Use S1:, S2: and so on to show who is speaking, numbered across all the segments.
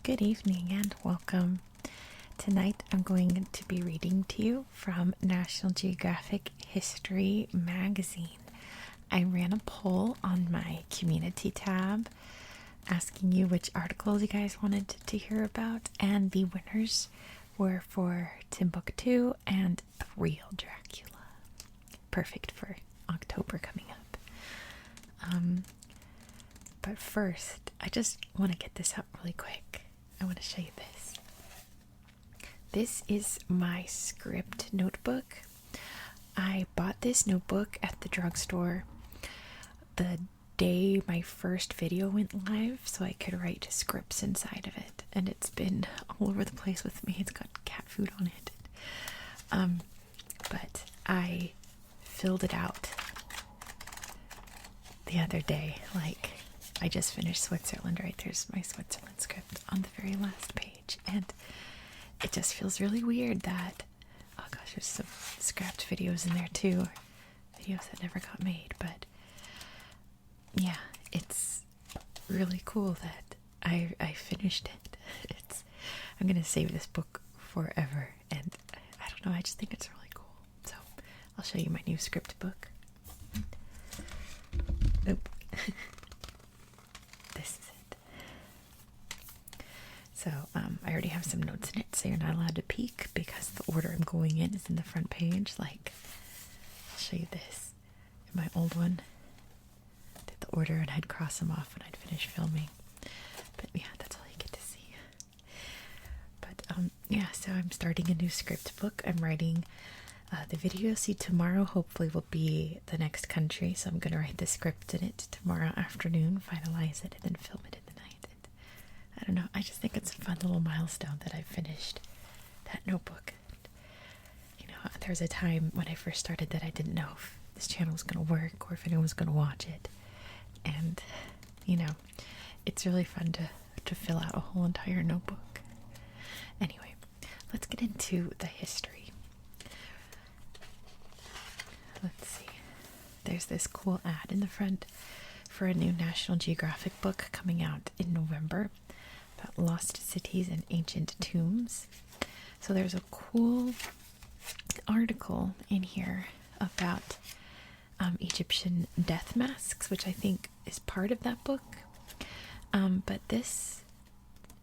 S1: Good evening and welcome. Tonight I'm going to be reading to you from National Geographic History magazine. I ran a poll on my community tab asking you which articles you guys wanted to hear about, and the winners were for Timbuktu and the real Dracula. Perfect for October coming up. But first, I just want to get this out really quick. I want to show you this. This is my script notebook. I bought this notebook at the drugstore the day my first video went live so I could write scripts inside of it. And it's been all over the place with me. It's got cat food on it. But I filled it out the other day. Like, I just finished Switzerland, right? There's my Switzerland script on the very last page. And it just feels really weird that, oh gosh, there's some scrapped videos in there too. Videos that never got made. But yeah, it's really cool that I finished it. I'm going to save this book forever. And I don't know, I just think it's really cool. So I'll show you my new script book. Nope. This is it. So I already have some notes in it, so you're not allowed to peek because the order I'm going in is in the front page. Like, I'll show you this. In my old one, I did the order and I'd cross them off when I'd finish filming. But yeah, that's all you get to see. But yeah, so I'm starting a new script book. I'm writing the video you'll see tomorrow hopefully will be the next country, so I'm going to write the script in it tomorrow afternoon, finalize it, and then film it in the night. And I don't know, I just think it's a fun little milestone that I've finished that notebook. You know, there was a time when I first started that I didn't know if this channel was going to work or if anyone was going to watch it. And, you know, it's really fun to fill out a whole entire notebook. Anyway, let's get into the history. Let's see. There's this cool ad in the front for a new National Geographic book coming out in November about lost cities and ancient tombs. So there's a cool article in here about Egyptian death masks, which I think is part of that book. But this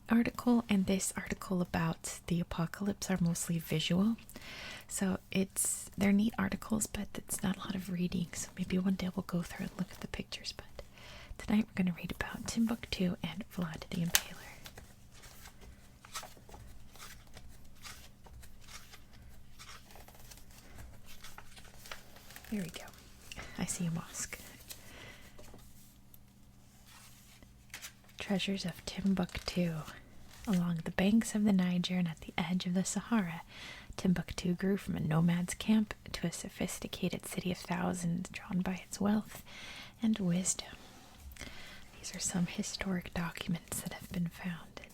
S1: article and this article about the apocalypse are mostly visual. So they're neat articles, but it's not a lot of reading. So maybe one day we'll go through and look at the pictures. But tonight we're going to read about Timbuktu and Vlad the Impaler. Here we go. I see a mosque. Treasures of Timbuktu. Along the banks of the Niger and at the edge of the Sahara, Timbuktu grew from a nomad's camp to a sophisticated city of thousands drawn by its wealth and wisdom. These are some historic documents that have been found, and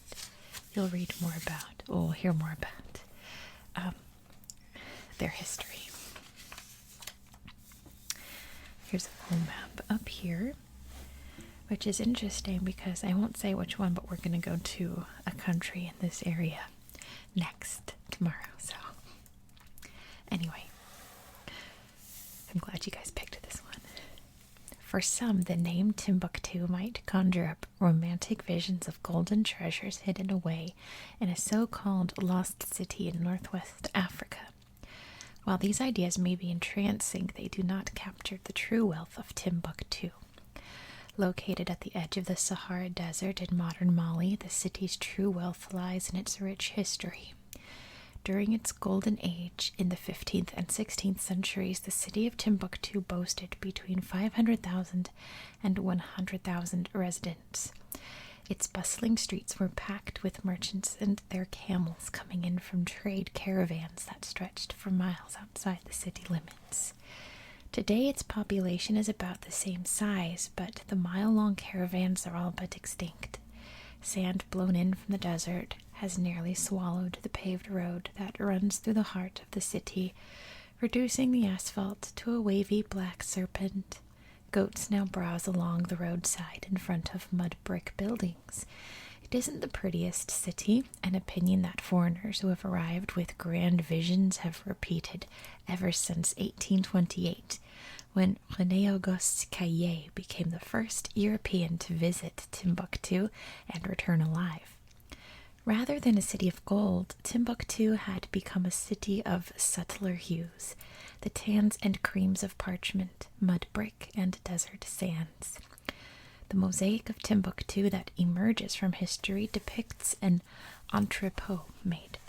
S1: you'll read more about, or hear more about, their history. Here's a full map up here, which is interesting because I won't say which one, but we're going to go to a country in this area next tomorrow. So anyway, I'm glad you guys picked this one. For some, the name Timbuktu might conjure up romantic visions of golden treasures hidden away in a so-called lost city in northwest Africa. While these ideas may be entrancing, they do not capture the true wealth of Timbuktu. Located at the edge of the Sahara Desert in modern Mali, the city's true wealth lies in its rich history. During its golden age, in the 15th and 16th centuries, the city of Timbuktu boasted between 500,000 and 100,000 residents. Its bustling streets were packed with merchants and their camels coming in from trade caravans that stretched for miles outside the city limits. Today, its population is about the same size, but the mile-long caravans are all but extinct. Sand blown in from the desert has nearly swallowed the paved road that runs through the heart of the city, reducing the asphalt to a wavy black serpent. Goats now browse along the roadside in front of mud brick buildings. It isn't the prettiest city, an opinion that foreigners who have arrived with grand visions have repeated ever since 1828, when René Auguste Caillet became the first European to visit Timbuktu and return alive. Rather than a city of gold, Timbuktu had become a city of subtler hues, the tans and creams of parchment, mud brick, and desert sands. The mosaic of Timbuktu that emerges from history depicts an entrepot made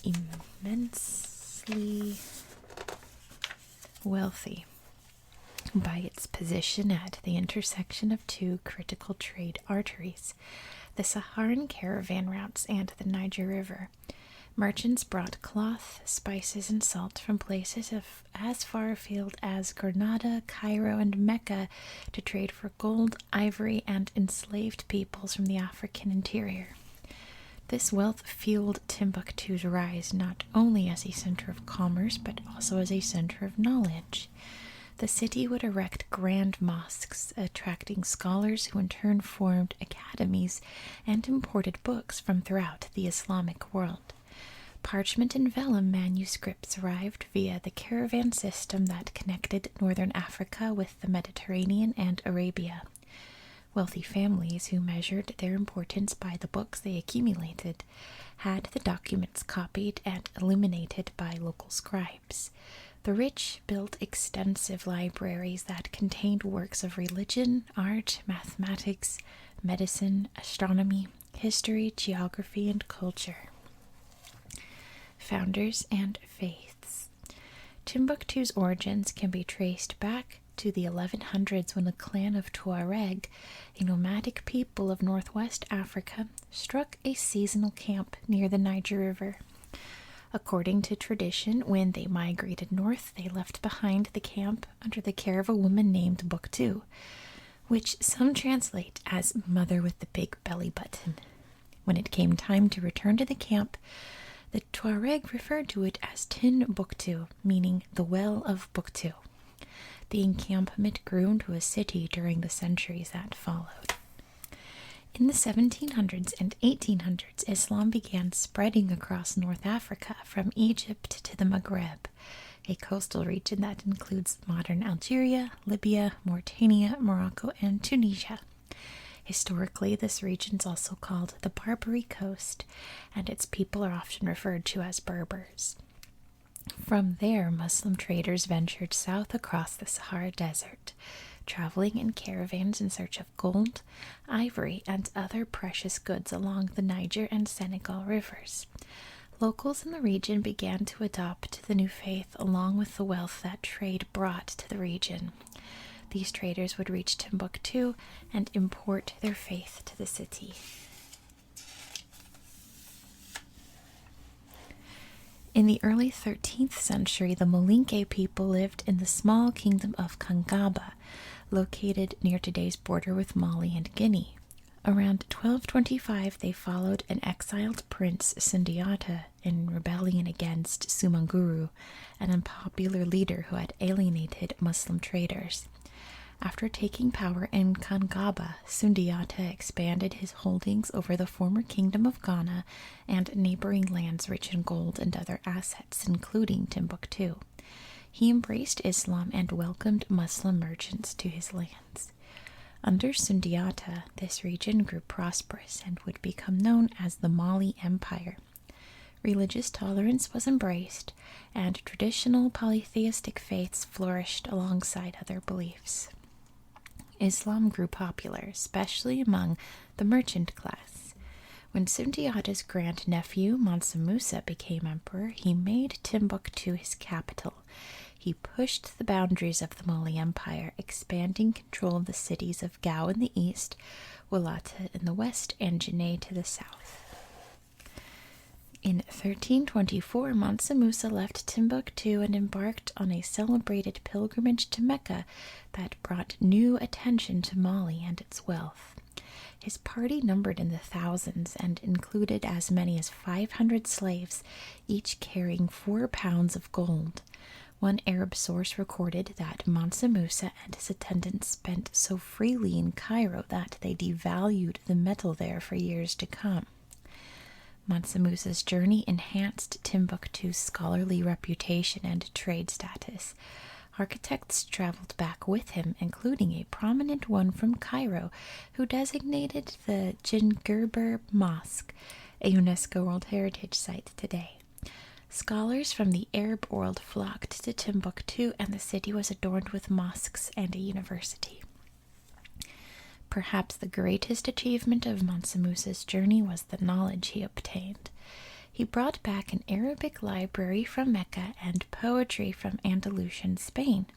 S1: immensely wealthy by its position at the intersection of two critical trade arteries, the Saharan caravan routes and the Niger River. Merchants brought cloth, spices, and salt from places as far afield as Granada, Cairo, and Mecca to trade for gold, ivory, and enslaved peoples from the African interior. This wealth fueled Timbuktu's rise not only as a center of commerce but also as a center of knowledge. The city would erect grand mosques, attracting scholars who in turn formed academies and imported books from throughout the Islamic world. Parchment and vellum manuscripts arrived via the caravan system that connected northern Africa with the Mediterranean and Arabia. Wealthy families who measured their importance by the books they accumulated had the documents copied and illuminated by local scribes. The rich built extensive libraries that contained works of religion, art, mathematics, medicine, astronomy, history, geography, and culture. Founders and faiths. Timbuktu's origins can be traced back to the 1100s when the clan of Tuareg, a nomadic people of northwest Africa, struck a seasonal camp near the Niger River. According to tradition, when they migrated north, they left behind the camp under the care of a woman named Buktu, which some translate as Mother with the Big Belly Button. When it came time to return to the camp, the Tuareg referred to it as Timbuktu, meaning the Well of Buktu. The encampment grew into a city during the centuries that followed. In the 1700s and 1800s, Islam began spreading across North Africa from Egypt to the Maghreb, a coastal region that includes modern Algeria, Libya, Mauritania, Morocco, and Tunisia. Historically, this region is also called the Barbary Coast, and its people are often referred to as Berbers. From there, Muslim traders ventured south across the Sahara Desert, traveling in caravans in search of gold, ivory, and other precious goods along the Niger and Senegal rivers. Locals in the region began to adopt the new faith along with the wealth that trade brought to the region. These traders would reach Timbuktu and import their faith to the city. In the early 13th century, the Molinke people lived in the small kingdom of Kangaba, located near today's border with Mali and Guinea. Around 1225, they followed an exiled prince, Sundiata, in rebellion against Sumanguru, an unpopular leader who had alienated Muslim traders. After taking power in Kangaba, Sundiata expanded his holdings over the former kingdom of Ghana and neighboring lands rich in gold and other assets, including Timbuktu. He embraced Islam and welcomed Muslim merchants to his lands. Under Sundiata, this region grew prosperous and would become known as the Mali Empire. Religious tolerance was embraced, and traditional polytheistic faiths flourished alongside other beliefs. Islam grew popular, especially among the merchant class. When Sundiata's grandnephew, Mansa Musa, became emperor, he made Timbuktu his capital. He pushed the boundaries of the Mali Empire, expanding control of the cities of Gao in the east, Walata in the west, and Janneh to the south. In 1324, Mansa Musa left Timbuktu and embarked on a celebrated pilgrimage to Mecca that brought new attention to Mali and its wealth. His party numbered in the thousands and included as many as 500 slaves, each carrying 4 pounds of gold. One Arab source recorded that Mansa Musa and his attendants spent so freely in Cairo that they devalued the metal there for years to come. Mansa Musa's journey enhanced Timbuktu's scholarly reputation and trade status. Architects traveled back with him, including a prominent one from Cairo, who designated the Jingerber Mosque a UNESCO World Heritage Site today. Scholars from the Arab world flocked to Timbuktu, and the city was adorned with mosques and a university. Perhaps the greatest achievement of Mansa Musa's journey was the knowledge he obtained. He brought back an Arabic library from Mecca and poetry from Andalusian Spain.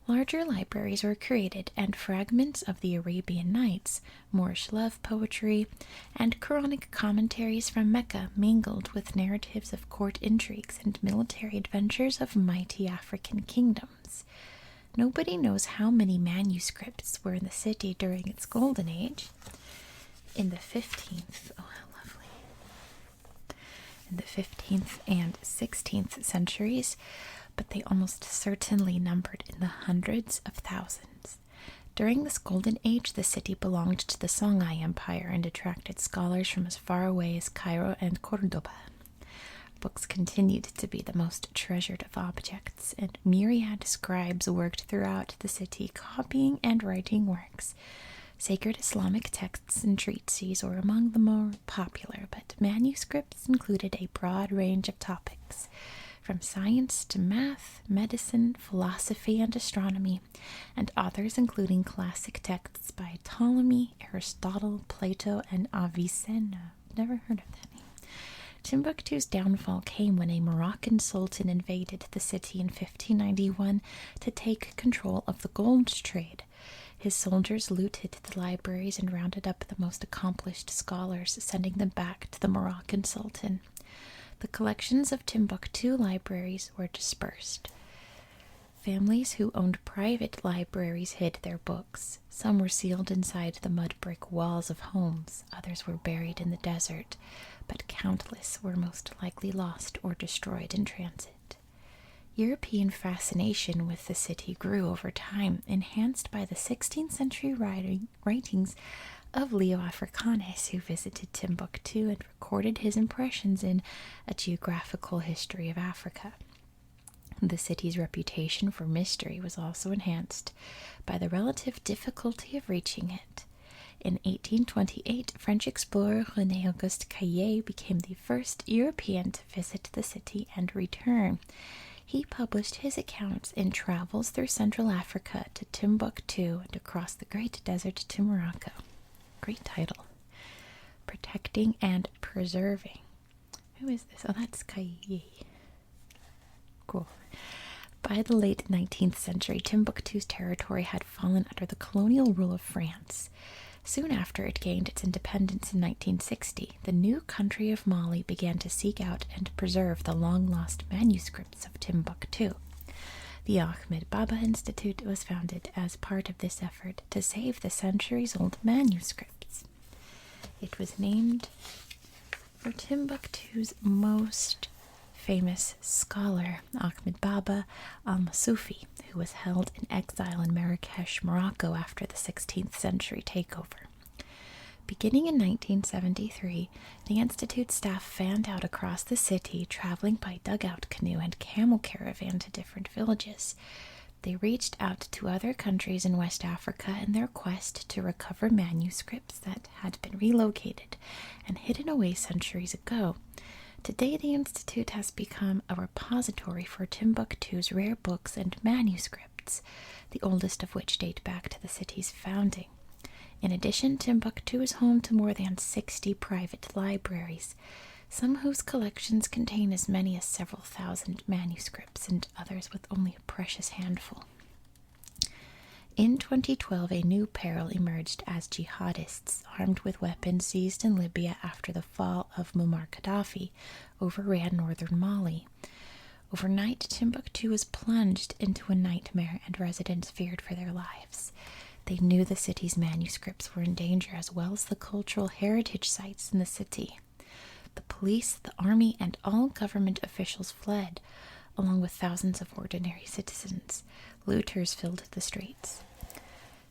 S1: Larger libraries were created, and fragments of the Arabian Nights, Moorish love poetry, and Quranic commentaries from Mecca mingled with narratives of court intrigues and military adventures of mighty African kingdoms. Nobody knows how many manuscripts were in the city during its golden age. In the 15th, oh how lovely, in the 15th and 16th centuries, but they almost certainly numbered in the hundreds of thousands. During this golden age, the city belonged to the Songhai Empire and attracted scholars from as far away as Cairo and Cordoba. Books continued to be the most treasured of objects, and myriad scribes worked throughout the city, copying and writing works. Sacred Islamic texts and treatises were among the more popular, but manuscripts included a broad range of topics, from science to math, medicine, philosophy, and astronomy, and authors including classic texts by Ptolemy, Aristotle, Plato, and Avicenna. Never heard of that name. Timbuktu's downfall came when a Moroccan sultan invaded the city in 1591 to take control of the gold trade. His soldiers looted the libraries and rounded up the most accomplished scholars, sending them back to the Moroccan sultan. The collections of Timbuktu libraries were dispersed. Families who owned private libraries hid their books. Some were sealed inside the mud brick walls of homes, others were buried in the desert, but countless were most likely lost or destroyed in transit. European fascination with the city grew over time, enhanced by the 16th century writings of Leo Africanus, who visited Timbuktu and recorded his impressions in A Geographical History of Africa. The city's reputation for mystery was also enhanced by the relative difficulty of reaching it. In 1828, French explorer René Auguste Caillet became the first European to visit the city and return. He published his accounts in Travels Through Central Africa to Timbuktu and Across the Great Desert to Morocco. Great title. Protecting and Preserving. Who is this? Oh, that's Caillet. Cool. By the late 19th century, Timbuktu's territory had fallen under the colonial rule of France. Soon after it gained its independence in 1960, the new country of Mali began to seek out and preserve the long-lost manuscripts of Timbuktu. The Ahmed Baba Institute was founded as part of this effort to save the centuries-old manuscripts. It was named for Timbuktu's most famous scholar, Ahmed Baba al-Masufi, who was held in exile in Marrakesh, Morocco after the 16th century takeover. Beginning in 1973, the Institute staff fanned out across the city, traveling by dugout canoe and camel caravan to different villages. They reached out to other countries in West Africa in their quest to recover manuscripts that had been relocated and hidden away centuries ago. Today, the Institute has become a repository for Timbuktu's rare books and manuscripts, the oldest of which date back to the city's founding. In addition, Timbuktu is home to more than 60 private libraries, some whose collections contain as many as several thousand manuscripts and others with only a precious handful. In 2012, a new peril emerged as jihadists, armed with weapons seized in Libya after the fall of Muammar Gaddafi, overran northern Mali. Overnight, Timbuktu was plunged into a nightmare, and residents feared for their lives. They knew the city's manuscripts were in danger, as well as the cultural heritage sites in the city. The police, the army, and all government officials fled. along with thousands of ordinary citizens. Looters filled the streets.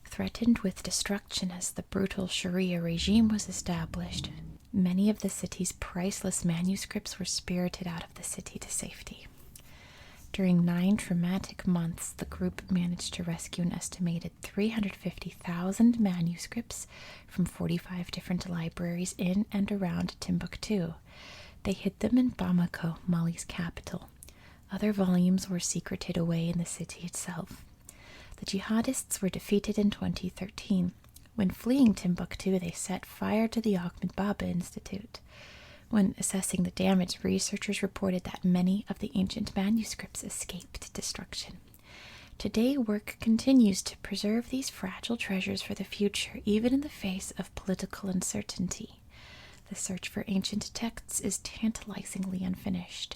S1: Threatened with destruction as the brutal Sharia regime was established, many of the city's priceless manuscripts were spirited out of the city to safety. During 9 traumatic months, the group managed to rescue an estimated 350,000 manuscripts from 45 different libraries in and around Timbuktu. They hid them in Bamako, Mali's capital. Other volumes were secreted away in the city itself. The jihadists were defeated in 2013. When fleeing Timbuktu, they set fire to the Ahmed Baba Institute. When assessing the damage, researchers reported that many of the ancient manuscripts escaped destruction. Today, work continues to preserve these fragile treasures for the future, even in the face of political uncertainty. The search for ancient texts is tantalizingly unfinished,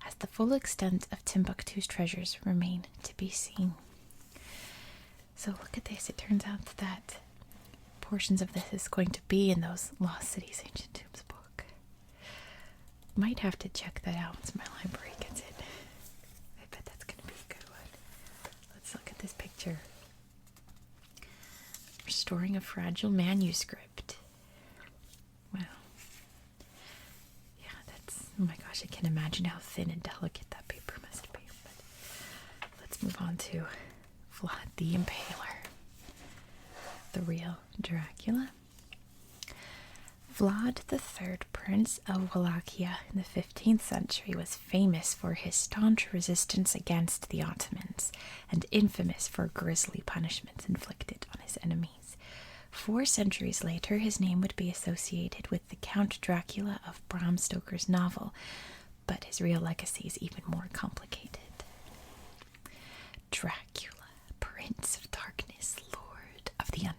S1: as the full extent of Timbuktu's treasures remain to be seen. So look at this. It turns out that portions of this is going to be in those Lost Cities Ancient Tombs book. Might have to check that out once my library gets it. I bet that's going to be a good one. Let's look at this picture. Restoring a fragile manuscript. Wow. Yeah, that's... Oh my gosh, I can imagine how thin and delicate that paper must be. But let's move on to Vlad the Impaler. The real Dracula. Vlad III, Prince of Wallachia in the 15th century, was famous for his staunch resistance against the Ottomans and infamous for grisly punishments inflicted on his enemies. 4 centuries later, his name would be associated with the Count Dracula of Bram Stoker's novel, but his real legacy is even more complicated. Dracula, Prince of Darkness, Lord of the Undead.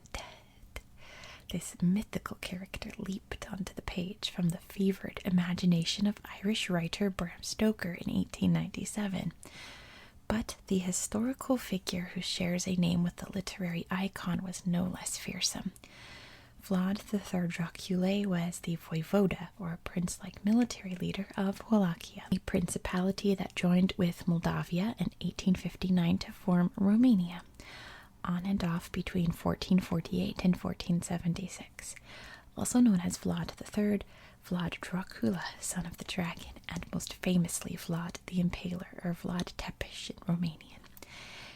S1: This mythical character leaped onto the page from the fevered imagination of Irish writer Bram Stoker in 1897. But the historical figure who shares a name with the literary icon was no less fearsome. Vlad III Dracula was the voivoda, or prince-like military leader of Wallachia, a principality that joined with Moldavia in 1859 to form Romania, on and off between 1448 and 1476. Also known as Vlad III, Vlad Dracula, son of the dragon, and most famously Vlad the Impaler, or Vlad Tepes in Romanian.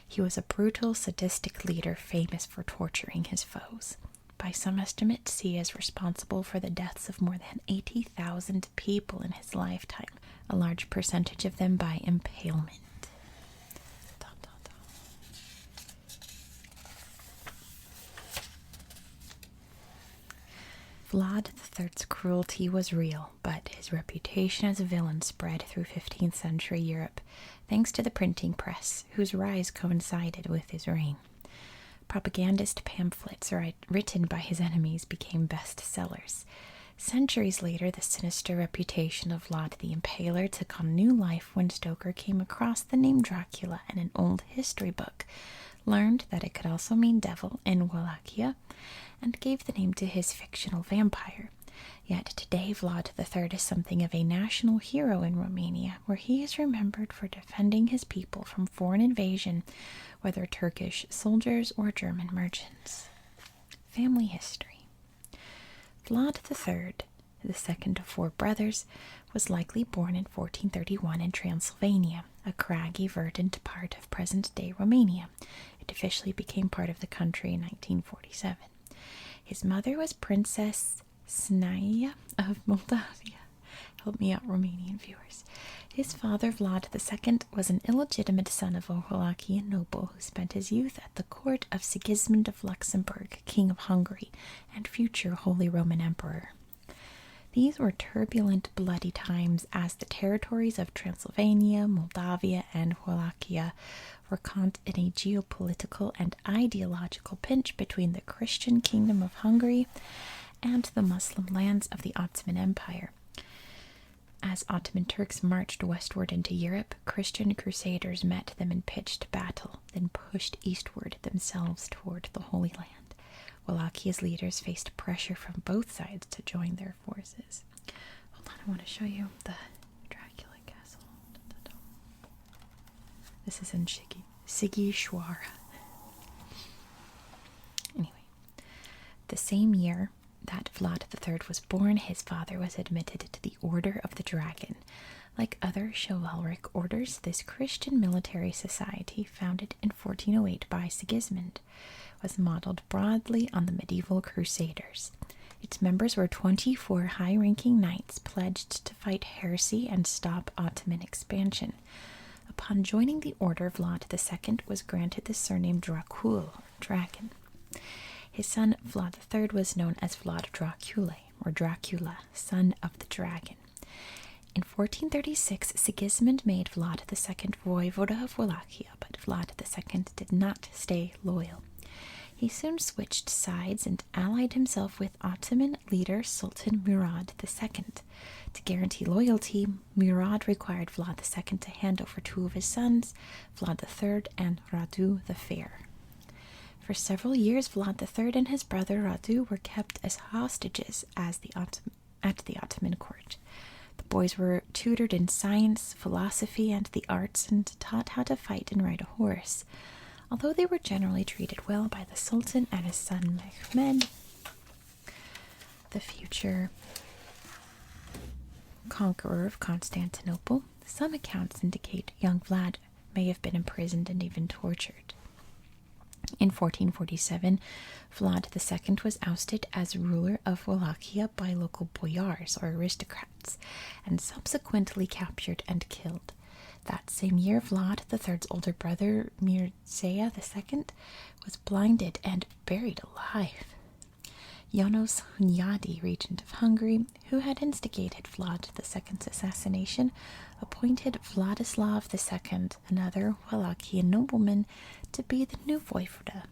S1: He was a brutal, sadistic leader famous for torturing his foes. By some estimates, he is responsible for the deaths of more than 80,000 people in his lifetime, a large percentage of them by impalement. Vlad III's cruelty was real, but his reputation as a villain spread through 15th century Europe, thanks to the printing press, whose rise coincided with his reign. Propagandist pamphlets written by his enemies became bestsellers. Centuries later, the sinister reputation of Vlad the Impaler took on new life when Stoker came across the name Dracula in an old history book, learned that it could also mean devil in Wallachia, and gave the name to his fictional vampire. Yet today, Vlad III is something of a national hero in Romania, where he is remembered for defending his people from foreign invasion, whether Turkish soldiers or German merchants. Family history. Vlad III, the second of 4 brothers, was likely born in 1431 in Transylvania, a craggy, verdant part of present-day Romania. It officially became part of the country in 1947. His mother was Princess Snaia of Moldavia. Help me out, Romanian viewers. His father, Vlad II, was an illegitimate son of a Wallachian noble who spent his youth at the court of Sigismund of Luxembourg, King of Hungary, and future Holy Roman Emperor. These were turbulent, bloody times as the territories of Transylvania, Moldavia, and Wallachia were caught in a geopolitical and ideological pinch between the Christian Kingdom of Hungary and the Muslim lands of the Ottoman Empire. As Ottoman Turks marched westward into Europe, Christian crusaders met them in pitched battle, then pushed eastward themselves toward the Holy Land. Wallachia's leaders faced pressure from both sides to join their forces. Hold on, I want to show you the Dracula Castle. This is in Sigishwara. Anyway, the same year that Vlad III was born, his father was admitted to the Order of the Dragon. Like other chivalric orders, this Christian military society, founded in 1408 by Sigismund, was modeled broadly on the medieval Crusaders. Its members were 24 high-ranking knights pledged to fight heresy and stop Ottoman expansion. Upon joining the order, Vlad II was granted the surname Dracul, dragon. His son Vlad III was known as Vlad Dracula, or Dracula, son of the dragon. In 1436, Sigismund made Vlad II voivoda of Wallachia, but Vlad II did not stay loyal. He soon switched sides and allied himself with Ottoman leader Sultan Murad II. To guarantee loyalty, Murad required Vlad II to hand over two of his sons, Vlad III and Radu the Fair. For several years, Vlad III and his brother Radu were kept as hostages at the Ottoman court. The boys were tutored in science, philosophy, and the arts, and taught how to fight and ride a horse. Although they were generally treated well by the Sultan and his son Ahmed, the future conqueror of Constantinople, some accounts indicate young Vlad may have been imprisoned and even tortured. In 1447, Vlad II was ousted as ruler of Wallachia by local boyars or aristocrats, and subsequently captured and killed. That same year, Vlad III's older brother Mircea II was blinded and buried alive. János Hunyadi, regent of Hungary, who had instigated Vlad II's assassination, appointed Vladislav II, another Wallachian nobleman, to be the new voivoda.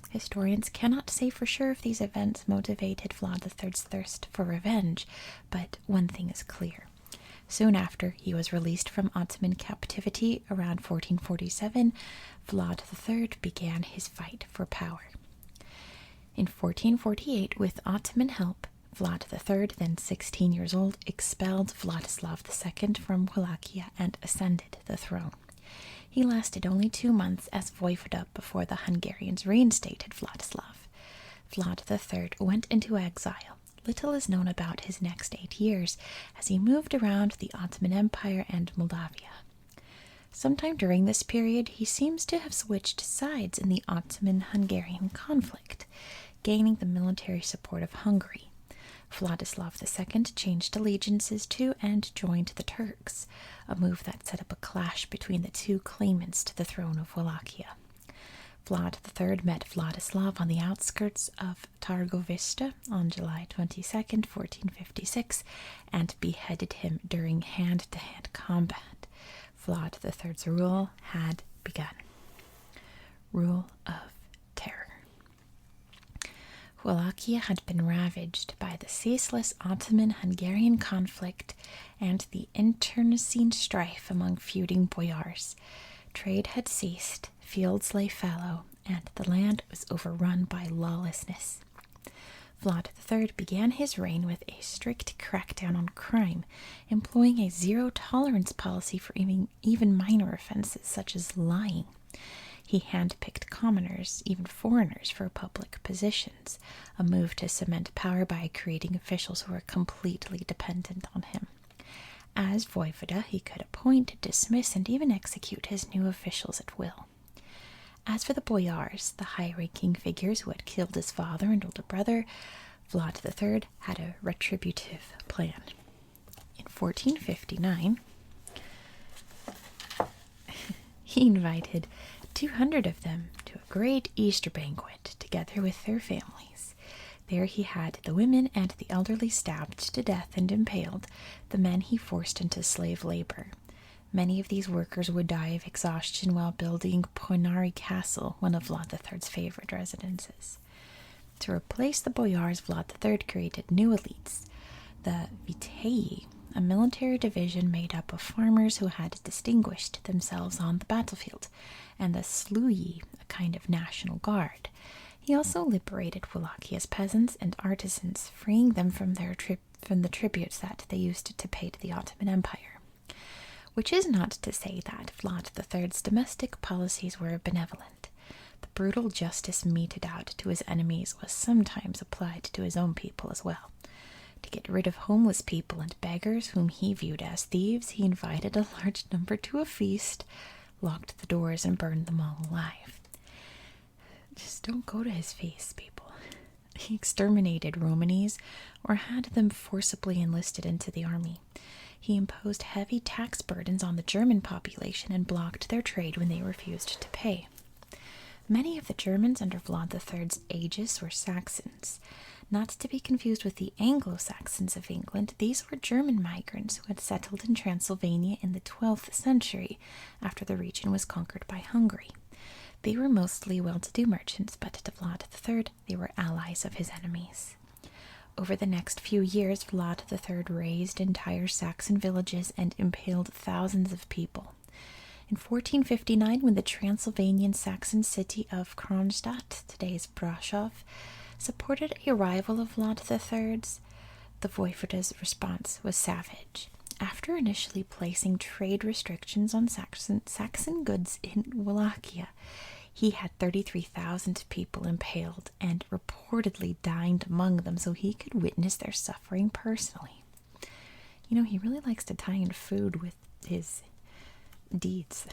S1: Historians cannot say for sure if these events motivated Vlad III's thirst for revenge, but one thing is clear. Soon after he was released from Ottoman captivity around 1447, Vlad III began his fight for power. In 1448, with Ottoman help, Vlad III, then 16 years old, expelled Vladislav II from Wallachia and ascended the throne. He lasted only 2 months as voivoda before the Hungarians reinstated Vladislav. Vlad III went into exile. Little is known about his next 8 years, as he moved around the Ottoman Empire and Moldavia. Sometime during this period, he seems to have switched sides in the Ottoman-Hungarian conflict, gaining the military support of Hungary. Vladislav II changed allegiances to and joined the Turks, a move that set up a clash between the two claimants to the throne of Wallachia. Vlad III met Vladislav on the outskirts of Targovista on July 22, 1456, and beheaded him during hand-to-hand combat. Vlad III's rule had begun. Rule of terror. Wallachia had been ravaged by the ceaseless Ottoman-Hungarian conflict and the internecine strife among feuding boyars. Trade had ceased, fields lay fallow, and the land was overrun by lawlessness. Vlad III began his reign with a strict crackdown on crime, employing a zero-tolerance policy for even minor offenses such as lying. He handpicked commoners, even foreigners, for public positions, a move to cement power by creating officials who were completely dependent on him. As voivoda, he could appoint, dismiss, and even execute his new officials at will. As for the boyars, the high-ranking figures who had killed his father and older brother, Vlad III had a retributive plan. In 1459, he invited 200 of them to a great Easter banquet, together with their families. There he had the women and the elderly stabbed to death and impaled, the men he forced into slave labor. Many of these workers would die of exhaustion while building Dracula Castle, one of Vlad III's favorite residences. To replace the boyars, Vlad III created new elites, the Vitaei, a military division made up of farmers who had distinguished themselves on the battlefield, and the Slui, a kind of national guard. He also liberated Wallachia's peasants and artisans, freeing them from the tributes that they used to pay to the Ottoman Empire. which is not to say that Vlad III's domestic policies were benevolent. The brutal justice meted out to his enemies was sometimes applied to his own people as well. To get rid of homeless people and beggars whom he viewed as thieves, he invited a large number to a feast, locked the doors, and burned them all alive. Just don't go to his feasts, people. He exterminated Romanes or had them forcibly enlisted into the army. He imposed heavy tax burdens on the German population and blocked their trade when they refused to pay. Many of the Germans under Vlad III's aegis were Saxons. Not to be confused with the Anglo-Saxons of England, these were German migrants who had settled in Transylvania in the 12th century after the region was conquered by Hungary. They were mostly well-to-do merchants, but to Vlad III they were allies of his enemies. Over the next few years, Vlad III razed entire Saxon villages and impaled thousands of people. In 1459, when the Transylvanian Saxon city of Kronstadt, today's Brasov, supported a rival of Vlad III's, the voivoda's response was savage. After initially placing trade restrictions on Saxon goods in Wallachia, he had 33,000 people impaled and reportedly dined among them so he could witness their suffering personally. You know, he really likes to tie in food with his deeds.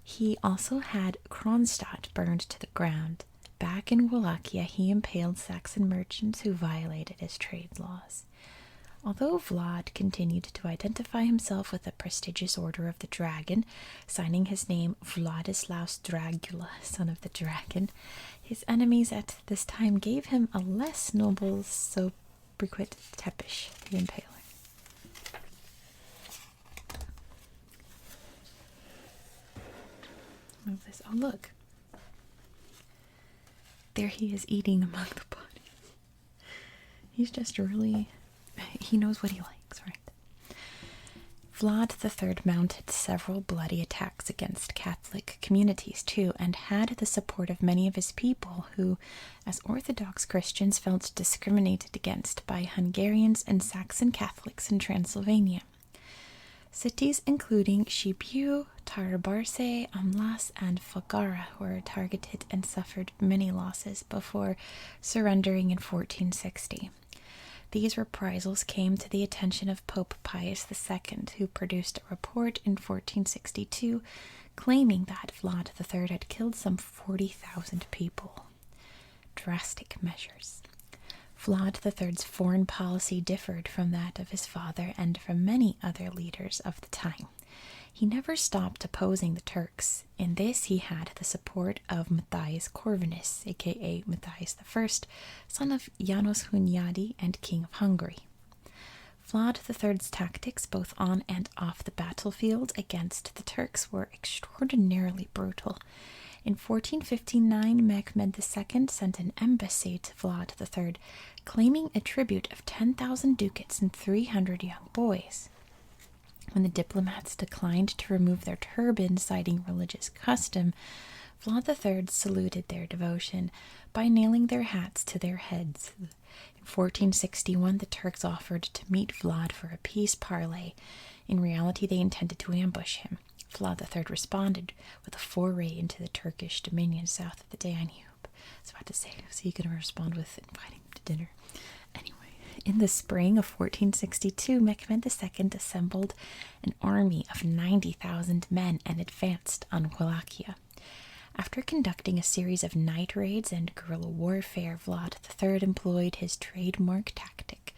S1: He also had Kronstadt burned to the ground. Back in Wallachia, he impaled Saxon merchants who violated his trade laws. Although Vlad continued to identify himself with the prestigious Order of the Dragon, signing his name Vladislaus Dracula, son of the dragon, his enemies at this time gave him a less noble sobriquet, Tepish, the Impaler. Move this. Oh, look. There he is eating among the bodies. He's just really... he knows what he likes, right? Vlad III mounted several bloody attacks against Catholic communities, too, and had the support of many of his people who, as Orthodox Christians, felt discriminated against by Hungarians and Saxon Catholics in Transylvania. Cities including Sibiu, Tarabarse, Amlas, and Fogara were targeted and suffered many losses before surrendering in 1460. These reprisals came to the attention of Pope Pius II, who produced a report in 1462 claiming that Vlad III had killed some 40,000 people. Drastic measures. Vlad III's foreign policy differed from that of his father and from many other leaders of the time. He never stopped opposing the Turks. In this he had the support of Matthias Corvinus, aka Matthias I, son of János Hunyadi and King of Hungary. Vlad III's tactics, both on and off the battlefield, against the Turks were extraordinarily brutal. In 1459, Mehmed II sent an embassy to Vlad III, claiming a tribute of 10,000 ducats and 300 young boys. When the diplomats declined to remove their turbans, citing religious custom, Vlad III saluted their devotion by nailing their hats to their heads. In 1461, the Turks offered to meet Vlad for a peace parley. In reality, they intended to ambush him. Vlad III responded with a foray into the Turkish dominion south of the Danube. I was about to say, was he going to respond with inviting him to dinner? Anyway, in the spring of 1462, Mehmed II assembled an army of 90,000 men and advanced on Wallachia. After conducting a series of night raids and guerrilla warfare, Vlad III employed his trademark tactic,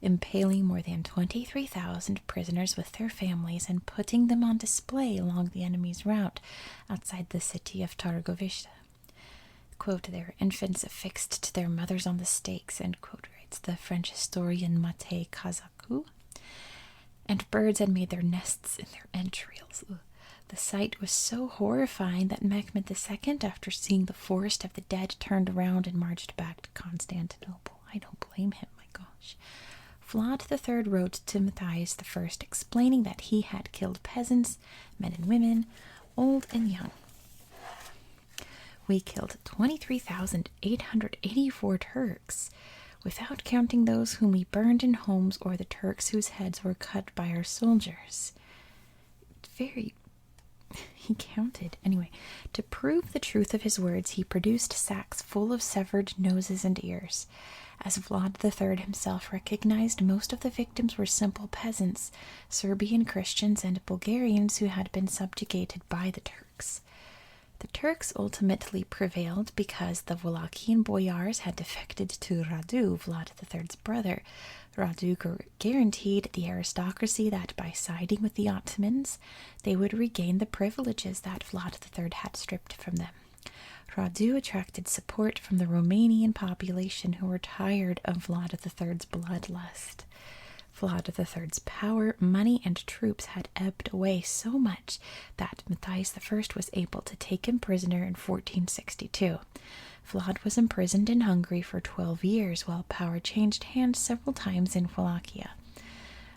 S1: impaling more than 23,000 prisoners with their families and putting them on display along the enemy's route outside the city of Targovice. Quote, "Their infants affixed to their mothers on the stakes," end quote, writes the French historian Matej Kazaku. And birds had made their nests in their entrails. The sight was so horrifying that Mehmed II, after seeing the forest of the dead, turned around and marched back to Constantinople. I don't blame him, my gosh. Vlad III wrote to Matthias I, explaining that he had killed peasants, men and women, old and young. "We killed 23,884 Turks, without counting those whom we burned in homes or the Turks whose heads were cut by our soldiers. very... He counted. Anyway, to prove the truth of his words, he produced sacks full of severed noses and ears. As Vlad III himself recognized, most of the victims were simple peasants, Serbian Christians and Bulgarians who had been subjugated by the Turks. The Turks ultimately prevailed because the Wallachian boyars had defected to Radu, Vlad III's brother. Radu guaranteed the aristocracy that by siding with the Ottomans, they would regain the privileges that Vlad III had stripped from them. Radu attracted support from the Romanian population who were tired of Vlad III's bloodlust. Vlad III's power, money, and troops had ebbed away so much that Matthias I was able to take him prisoner in 1462. Vlad was imprisoned in Hungary for 12 years, while power changed hands several times in Wallachia.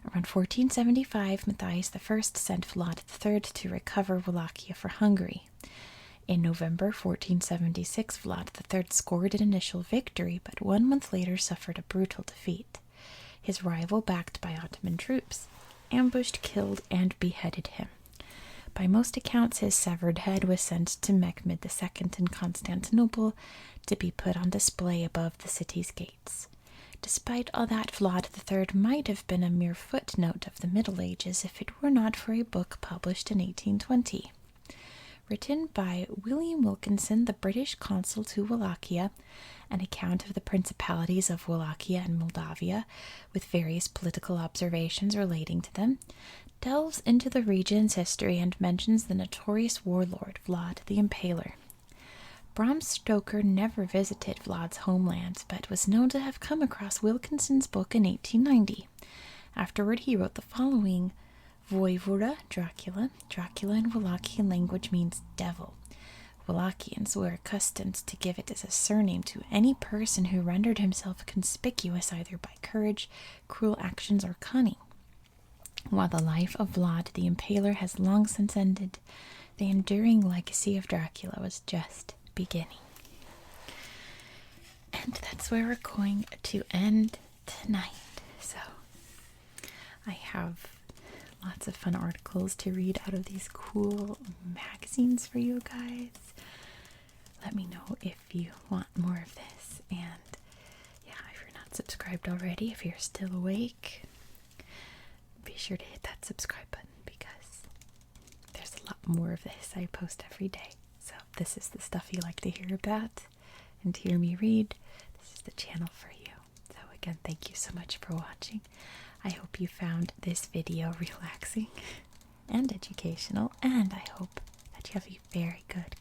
S1: Around 1475, Matthias I sent Vlad III to recover Wallachia for Hungary. In November 1476, Vlad III scored an initial victory, but 1 month later suffered a brutal defeat. His rival, backed by Ottoman troops, ambushed, killed, and beheaded him. By most accounts, his severed head was sent to Mehmed II in Constantinople to be put on display above the city's gates. Despite all that, Vlad III might have been a mere footnote of the Middle Ages if it were not for a book published in 1820. Written by William Wilkinson, the British consul to Wallachia, an account of the principalities of Wallachia and Moldavia, with various political observations relating to them, delves into the region's history and mentions the notorious warlord Vlad the Impaler. Bram Stoker never visited Vlad's homeland, but was known to have come across Wilkinson's book in 1890. Afterward, he wrote the following: Voivode, Dracula. Dracula in Wallachian language means devil. Wallachians were accustomed to give it as a surname to any person who rendered himself conspicuous either by courage, cruel actions, or cunning. While the life of Vlad the Impaler has long since ended, the enduring legacy of Dracula was just beginning. And that's where we're going to end tonight. So, I have lots of fun articles to read out of these cool magazines for you guys. Let me know if you want more of this. And yeah, if you're not subscribed already, if you're still awake, be sure to hit that subscribe button because there's a lot more of this I post every day. So if this is the stuff you like to hear about and hear me read, this is the channel for you. So again, thank you so much for watching. I hope you found this video relaxing and educational, and I hope that you have a very good